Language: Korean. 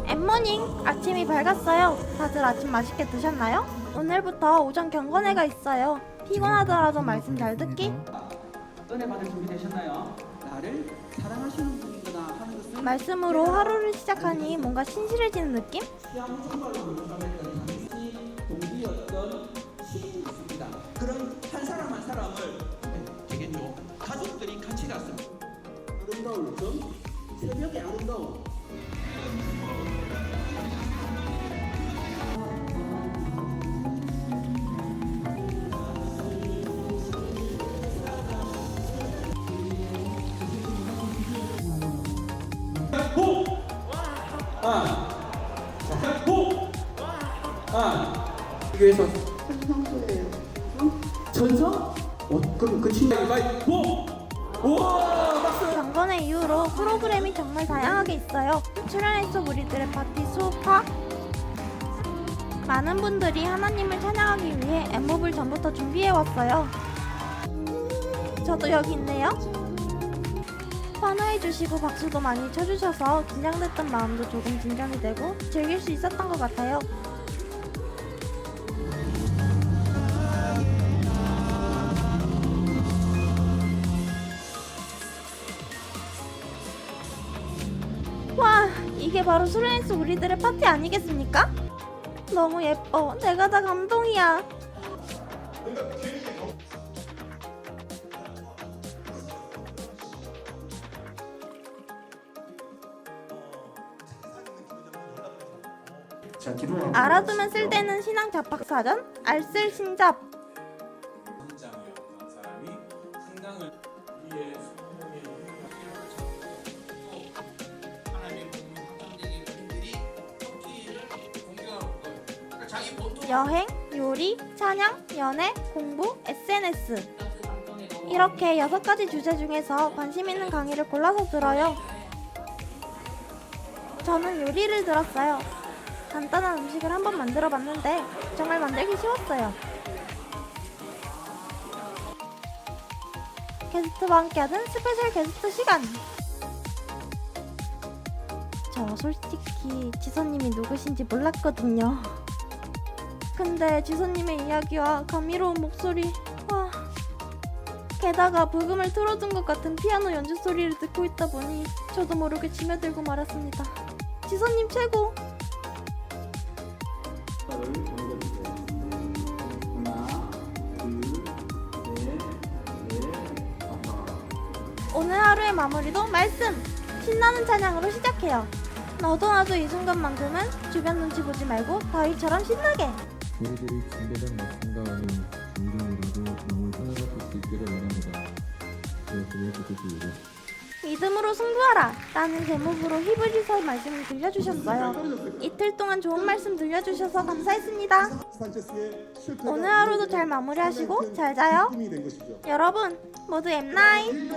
굿모닝! 아침이 밝았어요. 다들 아침 맛있게 드셨나요? 오늘부터 오전 경건회가 있어요. 피곤하더라도 말씀 잘 듣기? 은혜 받을 준비 되셨나요? 나를 사랑하시는 분이구나 하는 것을 말씀으로 하루를 시작하니 뭔가 신실해지는 느낌? 시험 선발로 결정했던 당시 동기였던 시인이 있습니다. 그런 한 사람 한 사람을 되겠죠. 가족들이 같이 갔습니다. 아름다울 점, 새벽의 아름다움. 교회에서 천성소예요. 천성? 그럼 그 친구가 우와 박수! 경건회 이후로 프로그램이 정말 다양하게 있어요. 출연했어 우리들의 파티 수파. 많은 분들이 하나님을 찬양하기 위해 엠몹을 전부터 준비해왔어요. 저도 여기 있네요. 환호해주시고 박수도 많이 쳐주셔서 긴장됐던 마음도 조금 진정이 되고 즐길 수 있었던 것 같아요. 와, 이게 바로 수련했어 우리들의 파티 아니겠습니까? 너무 예뻐. 내가 다 감동이야. 알아두면 쓸데는 신앙 잡학사전 알쓸 신잡. 성장이었던 사람이 성장을 위해 수능의 하나님의 복음이 확장되는 그들이 터키를 공격하고 거예요. 그러니까 자기 본토 여행, 요리, 찬양, 연애, 공부, SNS. 이렇게 6가지 주제 중에서 관심 있는 강의를 골라서 들어요. 저는 요리를 들었어요. 간단한 음식을 한번 만들어 봤는데 정말 만들기 쉬웠어요. 게스트와 함께하는 스페셜 게스트 시간. 저 솔직히 지선님이 누구신지 몰랐거든요. 근데 지선님의 이야기와 감미로운 목소리, 와. 게다가 부금을 틀어둔 것 같은 피아노 연주 소리를 듣고 있다 보니 저도 모르게 지며들고 말았습니다. 지선님 최고! 오늘 하루의 마무리도 말씀! 신나는 찬양으로 시작해요. 너도 나도 이 순간만큼은 주변 눈치 보지 말고 다윗처럼 신나게! 우리들이 준비된 말씀과 하는 감동으로도 영을 살아갈 수 있기를 바랍니다. 그의 뜻이고 믿음으로 승부하라! 라는 제목으로 히브리서 말씀을 들려주셨어요. 이틀 동안 좋은 말씀 들려주셔서 감사했습니다. 오늘 하루도 잘 마무리하시고 잘 자요. 여러분 모두 엠나잇!